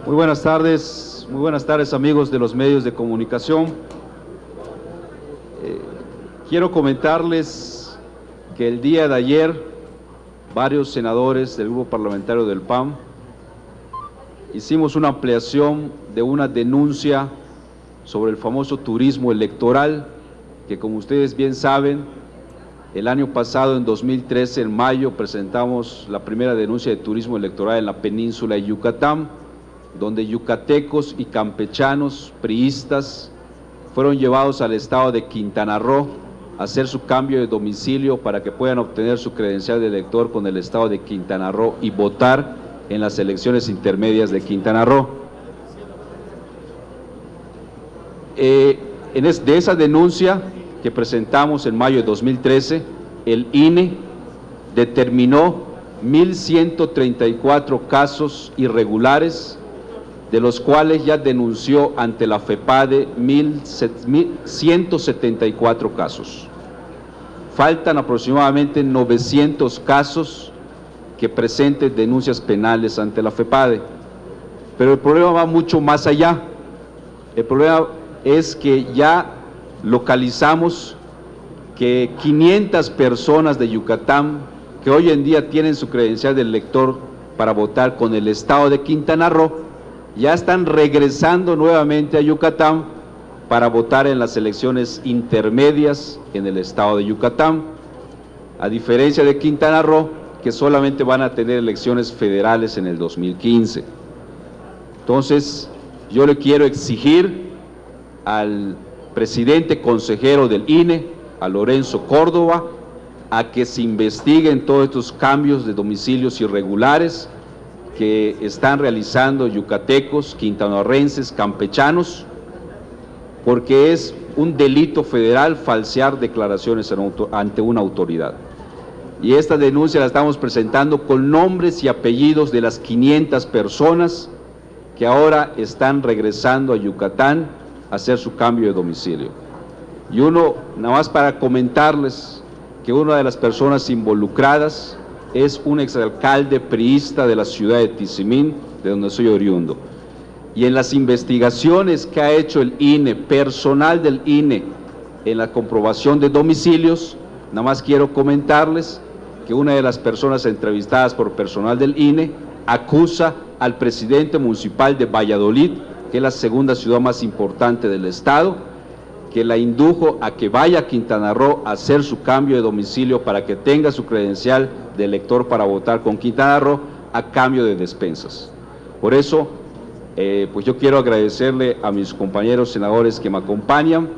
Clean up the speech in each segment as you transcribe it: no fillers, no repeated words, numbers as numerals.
Muy buenas tardes amigos de los medios de comunicación. Quiero comentarles que el día de ayer varios senadores del grupo parlamentario del PAN hicimos una ampliación de una denuncia sobre el famoso turismo electoral que, como ustedes bien saben, el año pasado, en 2013, en mayo, presentamos la primera denuncia de turismo electoral en la península de Yucatán, donde yucatecos y campechanos priistas fueron llevados al estado de Quintana Roo a hacer su cambio de domicilio para que puedan obtener su credencial de elector con el estado de Quintana Roo y votar en las elecciones intermedias de Quintana Roo. De esa denuncia que presentamos en mayo de 2013, el INE determinó 1.134 casos irregulares, de los cuales ya denunció ante la FEPADE 1.174 casos. Faltan aproximadamente 900 casos que presenten denuncias penales ante la FEPADE. Pero el problema va mucho más allá. El problema es que ya localizamos que 500 personas de Yucatán que hoy en día tienen su credencial de elector para votar con el estado de Quintana Roo ya están regresando nuevamente a Yucatán para votar en las elecciones intermedias en el estado de Yucatán, a diferencia de Quintana Roo, que solamente van a tener elecciones federales en el 2015. Entonces, yo le quiero exigir al presidente consejero del INE, a Lorenzo Córdoba, a que se investiguen todos estos cambios de domicilios irregulares que están realizando yucatecos, quintanarroenses, campechanos, porque es un delito federal falsear declaraciones ante una autoridad. Y esta denuncia la estamos presentando con nombres y apellidos de las 500 personas que ahora están regresando a Yucatán a hacer su cambio de domicilio. Y nada más para comentarles que una de las personas involucradas es un exalcalde priista de la ciudad de Tizimín, de donde soy oriundo. Y en las investigaciones que ha hecho el INE, personal del INE, en la comprobación de domicilios, nada más quiero comentarles que una de las personas entrevistadas por personal del INE acusa al presidente municipal de Valladolid, que es la segunda ciudad más importante del estado, que la indujo a que vaya a Quintana Roo a hacer su cambio de domicilio para que tenga su credencial de elector para votar con Quintana Roo a cambio de despensas. Por eso, pues yo quiero agradecerle a mis compañeros senadores que me acompañan,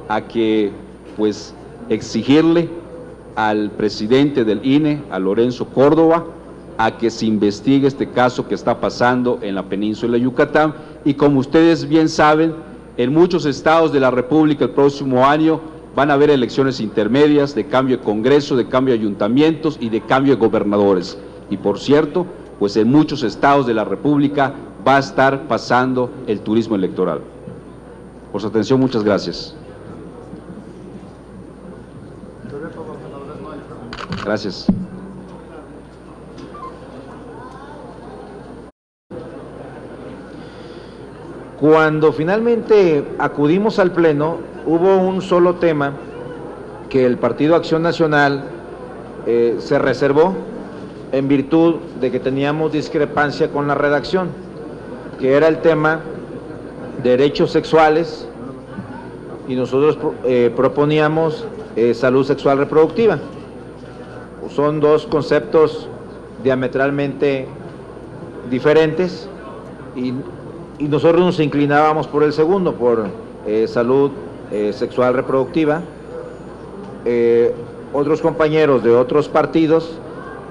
a que pues exigirle al presidente del INE, a Lorenzo Córdoba, a que se investigue este caso que está pasando en la península de Yucatán. Y como ustedes bien saben, en muchos estados de la República el próximo año van a haber elecciones intermedias de cambio de Congreso, de cambio de ayuntamientos y de cambio de gobernadores. Y por cierto, pues en muchos estados de la República va a estar pasando el turismo electoral. Por su atención, muchas gracias. Gracias. Cuando finalmente acudimos al Pleno, hubo un solo tema que el Partido Acción Nacional se reservó en virtud de que teníamos discrepancia con la redacción, que era el tema de derechos sexuales, y nosotros proponíamos salud sexual reproductiva. Son dos conceptos diametralmente diferentes y nosotros nos inclinábamos por el segundo, por salud sexual reproductiva. Otros compañeros de otros partidos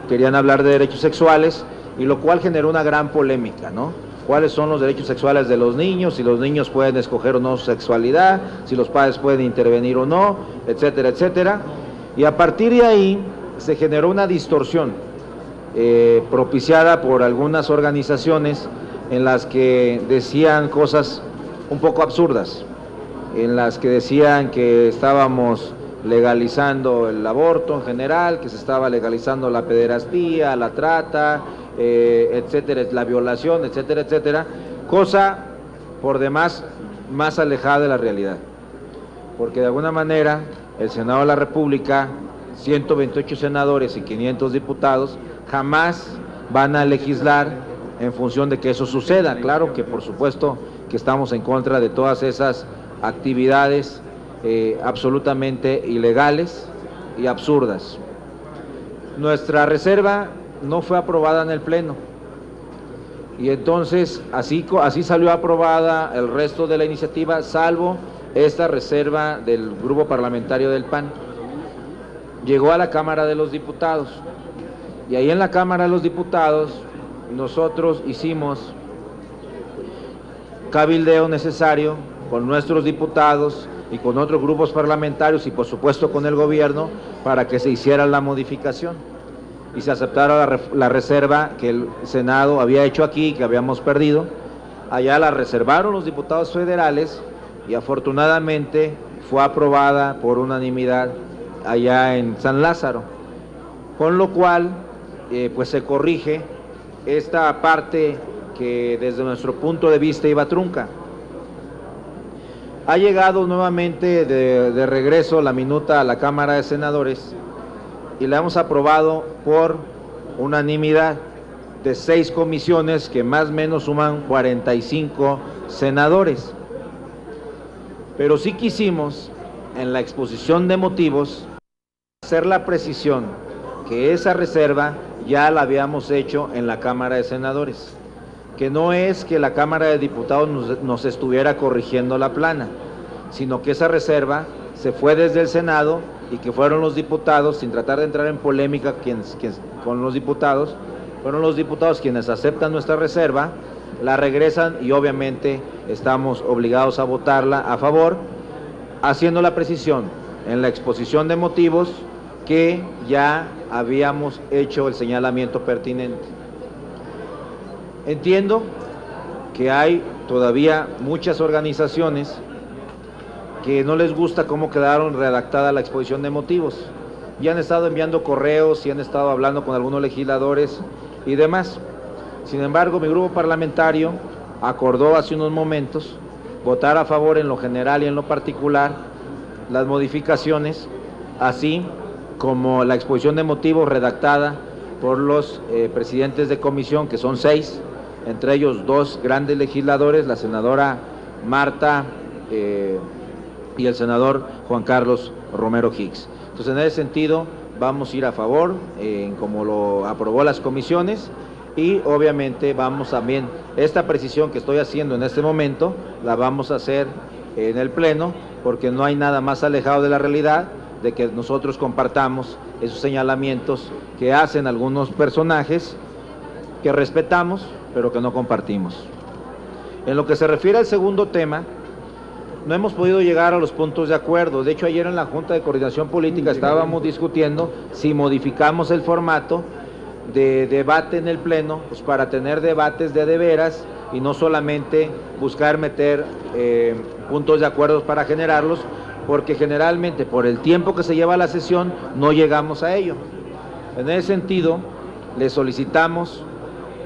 querían hablar de derechos sexuales, y lo cual generó una gran polémica, ¿no? ¿Cuáles son los derechos sexuales de los niños? Si los niños pueden escoger o no su sexualidad, si los padres pueden intervenir o no, etcétera, etcétera. Y a partir de ahí se generó una distorsión propiciada por algunas organizaciones en las que decían cosas un poco absurdas, en las que decían que estábamos legalizando el aborto en general, que se estaba legalizando la pederastía, la trata, etcétera, la violación, etcétera, etcétera, cosa por demás más alejada de la realidad, porque de alguna manera el Senado de la República, 128 senadores y 500 diputados, jamás van a legislar en función de que eso suceda. Claro que por supuesto que estamos en contra de todas esas actividades absolutamente ilegales y absurdas. Nuestra reserva no fue aprobada en el Pleno, y entonces así salió aprobada el resto de la iniciativa, salvo esta reserva del grupo parlamentario del PAN. Llegó a la Cámara de los Diputados, y ahí en la Cámara de los Diputados nosotros hicimos cabildeo necesario con nuestros diputados y con otros grupos parlamentarios y por supuesto con el gobierno para que se hiciera la modificación y se aceptara la reserva que el Senado había hecho aquí, que habíamos perdido. Allá la reservaron los diputados federales y afortunadamente fue aprobada por unanimidad allá en San Lázaro, con lo cual pues se corrige esta parte que desde nuestro punto de vista iba trunca. Ha llegado nuevamente de regreso la minuta a la Cámara de Senadores y la hemos aprobado por unanimidad de 6 comisiones que más o menos suman 45 senadores. Pero sí quisimos, en la exposición de motivos, hacer la precisión que esa reserva ya la habíamos hecho en la Cámara de Senadores, que no es que la Cámara de Diputados nos estuviera corrigiendo la plana, sino que esa reserva se fue desde el Senado y que fueron los diputados, sin tratar de entrar en polémica con los diputados, fueron los diputados quienes aceptan nuestra reserva, la regresan y obviamente estamos obligados a votarla a favor, haciendo la precisión en la exposición de motivos que ya habíamos hecho el señalamiento pertinente. Entiendo que hay todavía muchas organizaciones que no les gusta cómo quedaron redactada la exposición de motivos y han estado enviando correos y han estado hablando con algunos legisladores y demás. Sin embargo, mi grupo parlamentario acordó hace unos momentos votar a favor en lo general y en lo particular las modificaciones, así como la exposición de motivos redactada por los presidentes de comisión, que son 6, entre ellos 2 grandes legisladores, la senadora Marta y el senador Juan Carlos Romero Hicks. Entonces, en ese sentido, vamos a ir a favor, como lo aprobó las comisiones, y obviamente vamos también, esta precisión que estoy haciendo en este momento, la vamos a hacer en el Pleno, porque no hay nada más alejado de la realidad de que nosotros compartamos esos señalamientos que hacen algunos personajes que respetamos, pero que no compartimos. En lo que se refiere al segundo tema, no hemos podido llegar a los puntos de acuerdo. De hecho, ayer en la Junta de Coordinación Política estábamos discutiendo si modificamos el formato de debate en el Pleno, pues para tener debates de veras y no solamente buscar meter puntos de acuerdo para generarlos, porque generalmente por el tiempo que se lleva la sesión no llegamos a ello. En ese sentido, le solicitamos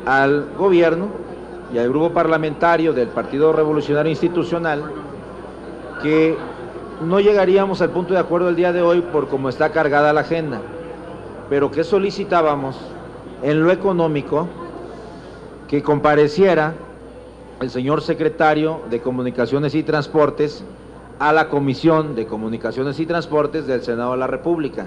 al gobierno y al grupo parlamentario del Partido Revolucionario Institucional que no llegaríamos al punto de acuerdo el día de hoy por cómo está cargada la agenda, pero que solicitábamos en lo económico que compareciera el señor secretario de Comunicaciones y Transportes a la Comisión de Comunicaciones y Transportes del Senado de la República,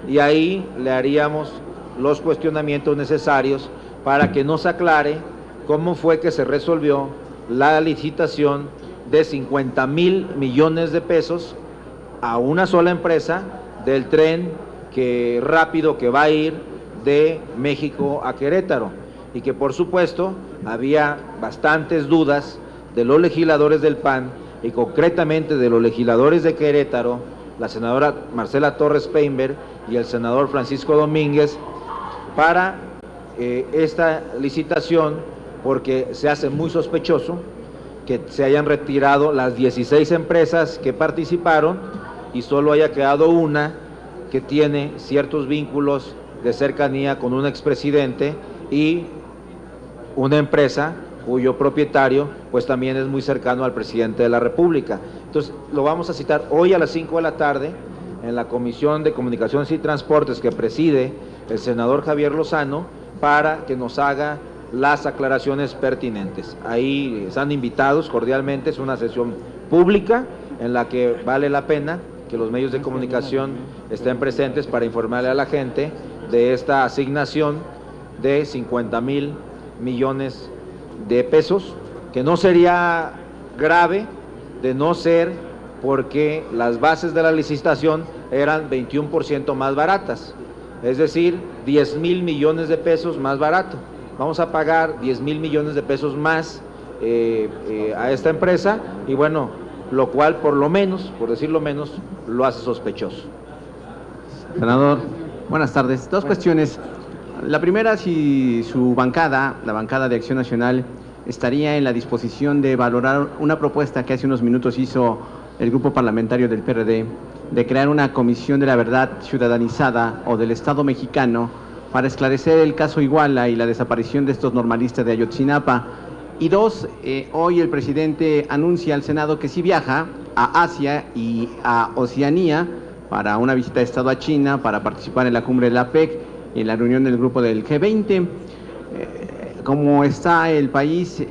y ahí le haríamos los cuestionamientos necesarios para que nos aclare cómo fue que se resolvió la licitación de 50,000 millones de pesos a una sola empresa del tren rápido que va a ir de México a Querétaro, y que por supuesto había bastantes dudas de los legisladores del PAN y concretamente de los legisladores de Querétaro, la senadora Marcela Torres Peinberg y el senador Francisco Domínguez, para esta licitación, porque se hace muy sospechoso que se hayan retirado las 16 empresas que participaron y solo haya quedado una que tiene ciertos vínculos de cercanía con un expresidente y una empresa cuyo propietario pues también es muy cercano al presidente de la República. Entonces lo vamos a citar hoy a las 5 de la tarde en la Comisión de Comunicaciones y Transportes que preside el senador Javier Lozano para que nos haga las aclaraciones pertinentes. Ahí están invitados cordialmente, es una sesión pública en la que vale la pena que los medios de comunicación estén presentes para informarle a la gente de esta asignación de 50,000 millones de pesos, que no sería grave de no ser porque las bases de la licitación eran 21% más baratas, es decir, 10,000 millones de pesos más barato. Vamos a pagar 10,000 millones de pesos más a esta empresa y bueno, lo cual por lo menos, por decirlo menos, lo hace sospechoso. Senador, buenas tardes. Dos cuestiones. La primera, si su bancada, la bancada de Acción Nacional, estaría en la disposición de valorar una propuesta que hace unos minutos hizo el grupo parlamentario del PRD, de crear una comisión de la verdad ciudadanizada o del Estado mexicano para esclarecer el caso Iguala y la desaparición de estos normalistas de Ayotzinapa. Y dos, hoy el presidente anuncia al Senado que sí viaja a Asia y a Oceanía para una visita de Estado a China, para participar en la cumbre de la APEC y en la reunión del grupo del G20. Como está el país,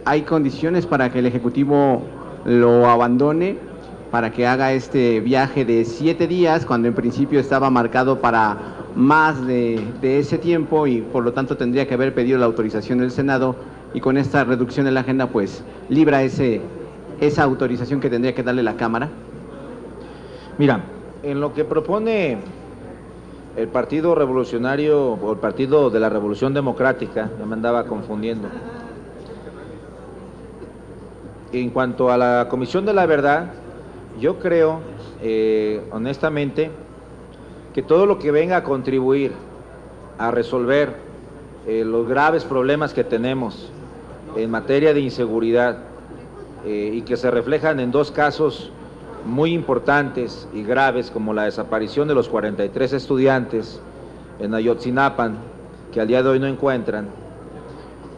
¿hay condiciones para que el Ejecutivo lo abandone, para que haga este viaje de 7 días, cuando en principio estaba marcado para más de ese tiempo y por lo tanto tendría que haber pedido la autorización del Senado, y con esta reducción de la agenda pues libra esa autorización que tendría que darle la Cámara? Mira, en lo que propone el Partido Revolucionario o el Partido de la Revolución Democrática, ya me andaba confundiendo, en cuanto a la Comisión de la Verdad, yo creo honestamente que todo lo que venga a contribuir a resolver los graves problemas que tenemos en materia de inseguridad y que se reflejan en dos casos muy importantes y graves, como la desaparición de los 43 estudiantes en Ayotzinapa, que al día de hoy no encuentran,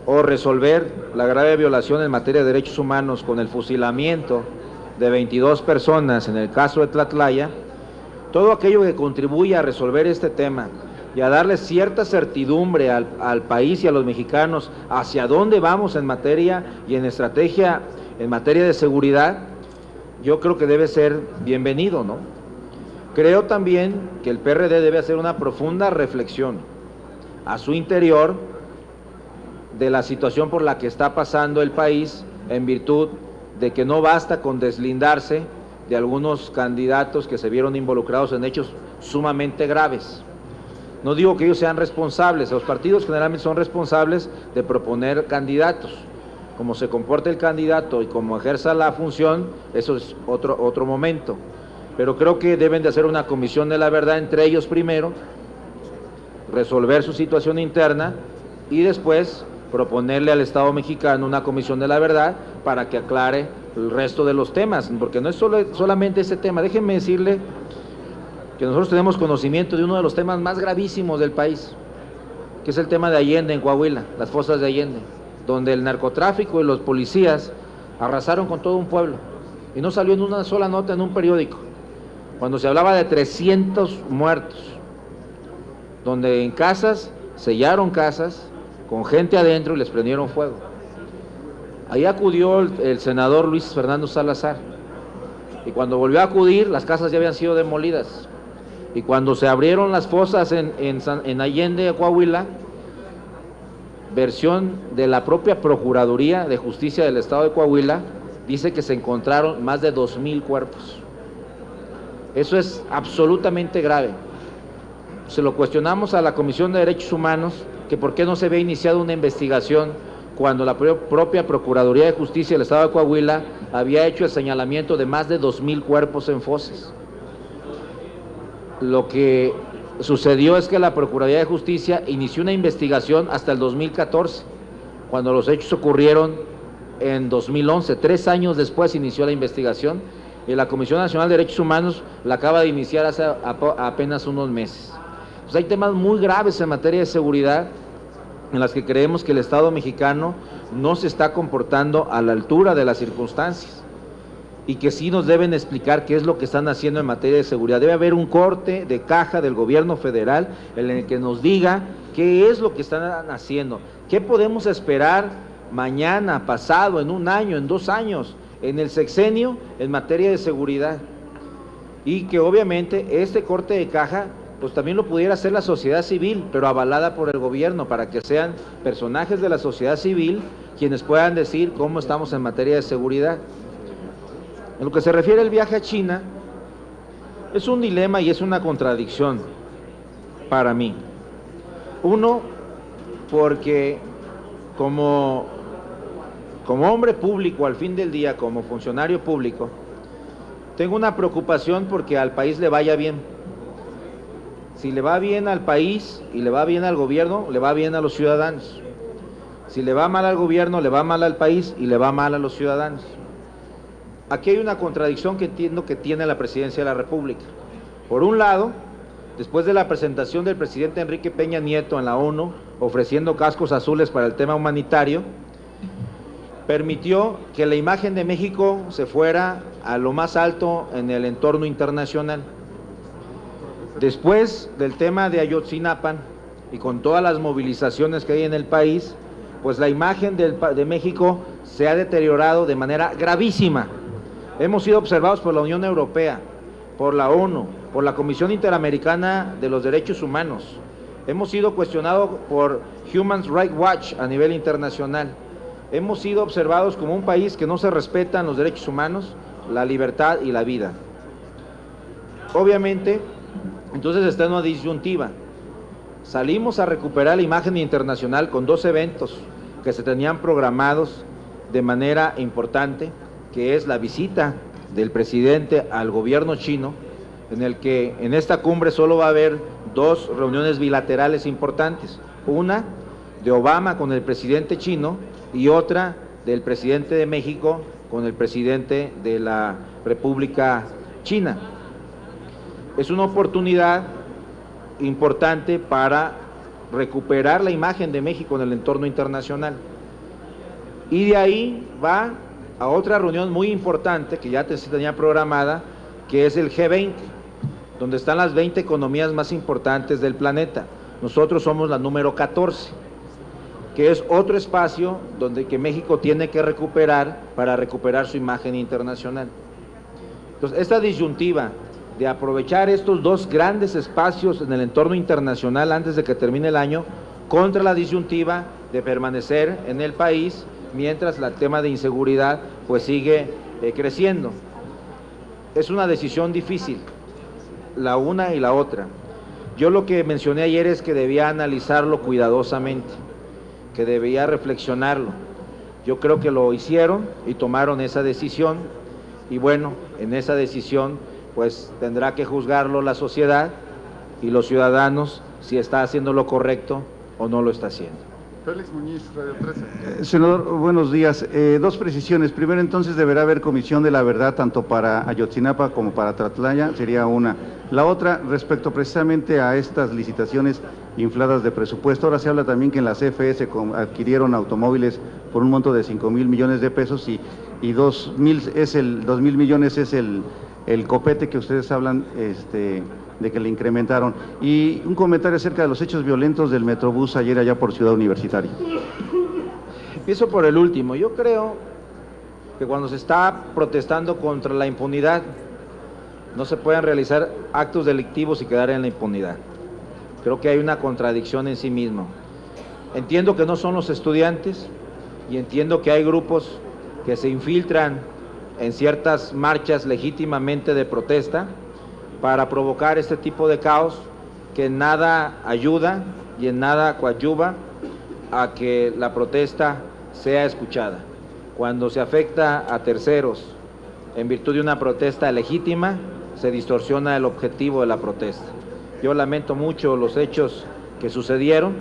o resolver la grave violación en materia de derechos humanos con el fusilamiento de 22 personas en el caso de Tlatlaya. Todo aquello que contribuya a resolver este tema y a darle cierta certidumbre al país y a los mexicanos hacia dónde vamos en materia y en estrategia en materia de seguridad, yo creo que debe ser bienvenido, ¿no? Creo también que el PRD debe hacer una profunda reflexión a su interior de la situación por la que está pasando el país, en virtud de que no basta con deslindarse de algunos candidatos que se vieron involucrados en hechos sumamente graves. No digo que ellos sean responsables, los partidos generalmente son responsables de proponer candidatos. Como se comporta el candidato y como ejerza la función, eso es otro momento. Pero creo que deben de hacer una comisión de la verdad entre ellos primero, resolver su situación interna y después proponerle al Estado mexicano una comisión de la verdad para que aclare el resto de los temas, porque no es solamente ese tema. Déjenme decirle que nosotros tenemos conocimiento de uno de los temas más gravísimos del país, que es el tema de Allende en Coahuila, las fosas de Allende, donde el narcotráfico y los policías arrasaron con todo un pueblo, y no salió en una sola nota en un periódico, cuando se hablaba de 300 muertos, donde en casas, sellaron casas, con gente adentro y les prendieron fuego. Ahí acudió el senador Luis Fernando Salazar, y cuando volvió a acudir, las casas ya habían sido demolidas, y cuando se abrieron las fosas en Allende, Coahuila, versión de la propia Procuraduría de Justicia del Estado de Coahuila, dice que se encontraron más de 2,000 cuerpos. Eso es absolutamente grave. Se lo cuestionamos a la Comisión de Derechos Humanos, que por qué no se había iniciado una investigación cuando la propia Procuraduría de Justicia del Estado de Coahuila había hecho el señalamiento de más de 2,000 cuerpos en fosas. Lo que sucedió es que la Procuraduría de Justicia inició una investigación hasta el 2014, cuando los hechos ocurrieron en 2011, 3 años después inició la investigación, y la Comisión Nacional de Derechos Humanos la acaba de iniciar hace apenas unos meses. Pues hay temas muy graves en materia de seguridad en las que creemos que el Estado mexicano no se está comportando a la altura de las circunstancias y que sí nos deben explicar qué es lo que están haciendo en materia de seguridad. Debe haber un corte de caja del gobierno federal en el que nos diga qué es lo que están haciendo, qué podemos esperar mañana, pasado, en un año, en 2 años, en el sexenio en materia de seguridad. Y que obviamente este corte de caja pues también lo pudiera hacer la sociedad civil, pero avalada por el gobierno, para que sean personajes de la sociedad civil quienes puedan decir cómo estamos en materia de seguridad. En lo que se refiere al viaje a China, es un dilema y es una contradicción para mí. Uno, porque como hombre público, al fin del día, como funcionario público, tengo una preocupación porque al país le vaya bien. Si le va bien al país y le va bien al gobierno, le va bien a los ciudadanos. Si le va mal al gobierno, le va mal al país y le va mal a los ciudadanos. Aquí hay una contradicción que entiendo que tiene la Presidencia de la República. Por un lado, después de la presentación del presidente Enrique Peña Nieto en la ONU, ofreciendo cascos azules para el tema humanitario, permitió que la imagen de México se fuera a lo más alto en el entorno internacional. Después del tema de Ayotzinapa y con todas las movilizaciones que hay en el país, pues la imagen de México se ha deteriorado de manera gravísima. Hemos sido observados por la Unión Europea, por la ONU, por la Comisión Interamericana de los Derechos Humanos. Hemos sido cuestionados por Human Rights Watch a nivel internacional. Hemos sido observados como un país que no se respetan los derechos humanos, la libertad y la vida. Obviamente, entonces está en una disyuntiva. Salimos a recuperar la imagen internacional con 2 eventos que se tenían programados de manera importante, que es la visita del presidente al gobierno chino, en el que en esta cumbre solo va a haber 2 reuniones bilaterales importantes, una de Obama con el presidente chino y otra del presidente de México con el presidente de la República China. Es una oportunidad importante para recuperar la imagen de México en el entorno internacional. Y de ahí va a otra reunión muy importante que ya se tenía programada, que es el G20, donde están las 20 economías más importantes del planeta. Nosotros somos la número 14, que es otro espacio que México tiene que recuperar para recuperar su imagen internacional. Entonces, esta disyuntiva de aprovechar estos 2 grandes espacios en el entorno internacional antes de que termine el año, contra la disyuntiva de permanecer en el país mientras el tema de inseguridad pues sigue creciendo. Es una decisión difícil, la una y la otra. Yo lo que mencioné ayer es que debía analizarlo cuidadosamente, que debía reflexionarlo. Yo creo que lo hicieron y tomaron esa decisión, y bueno, en esa decisión pues tendrá que juzgarlo la sociedad y los ciudadanos si está haciendo lo correcto o no lo está haciendo. Félix Muñiz, Radio 13. Senador, buenos días. 2 precisiones. Primero, entonces, deberá haber comisión de la verdad tanto para Ayotzinapa como para Tlatlaya, sería una. La otra, respecto precisamente a estas licitaciones infladas de presupuesto, ahora se habla también que en la CFE se adquirieron automóviles por un monto de 5,000 millones de pesos y 2,000 millones es el copete que ustedes hablan de que le incrementaron. Y un comentario acerca de los hechos violentos del Metrobús ayer allá por Ciudad Universitaria. Empiezo por el último. Yo creo que cuando se está protestando contra la impunidad, no se pueden realizar actos delictivos y quedar en la impunidad. Creo que hay una contradicción en sí mismo. Entiendo que no son los estudiantes y entiendo que hay grupos que se infiltran en ciertas marchas legítimamente de protesta para provocar este tipo de caos que en nada ayuda y en nada coadyuva a que la protesta sea escuchada. Cuando se afecta a terceros en virtud de una protesta legítima, se distorsiona el objetivo de la protesta. Yo lamento mucho los hechos que sucedieron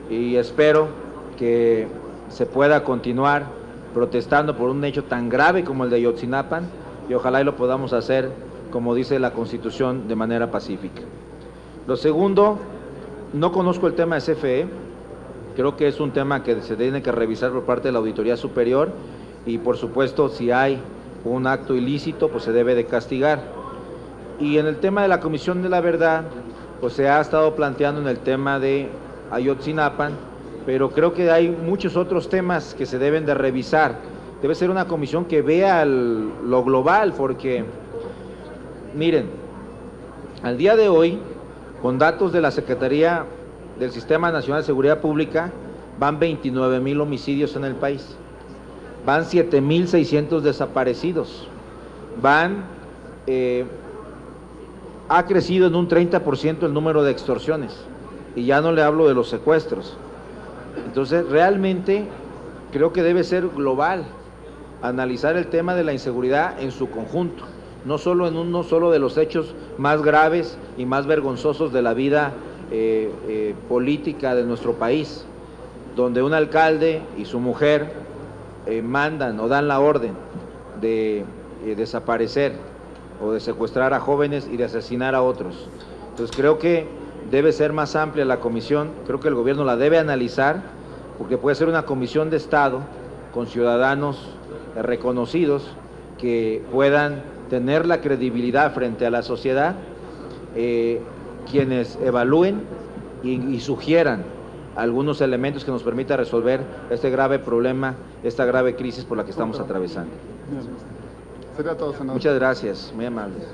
y espero que se pueda continuar protestando por un hecho tan grave como el de Ayotzinapa y ojalá y lo podamos hacer, como dice la Constitución, de manera pacífica. Lo segundo, no conozco el tema de CFE, Creo que es un tema que se tiene que revisar por parte de la Auditoría Superior y, por supuesto, si hay un acto ilícito, pues se debe de castigar. Y en el tema de la Comisión de la Verdad, pues se ha estado planteando en el tema de Ayotzinapa, pero creo que hay muchos otros temas que se deben de revisar. Debe ser una comisión que vea lo global, porque, miren, al día de hoy, con datos de la Secretaría del Sistema Nacional de Seguridad Pública, van 29,000 homicidios en el país, van 7,600 desaparecidos, ha crecido en un 30% el número de extorsiones, y ya no le hablo de los secuestros. Entonces, realmente creo que debe ser global, analizar el tema de la inseguridad en su conjunto, no solo en uno solo de los hechos más graves y más vergonzosos de la vida política de nuestro país, donde un alcalde y su mujer mandan o dan la orden de desaparecer o de secuestrar a jóvenes y de asesinar a otros. Entonces creo que debe ser más amplia la comisión, creo que el gobierno la debe analizar, porque puede ser una comisión de Estado con ciudadanos reconocidos que puedan tener la credibilidad frente a la sociedad, quienes evalúen y sugieran algunos elementos que nos permitan resolver este grave problema, esta grave crisis por la que estamos atravesando. Sería todo, senador. Muchas gracias, muy amables.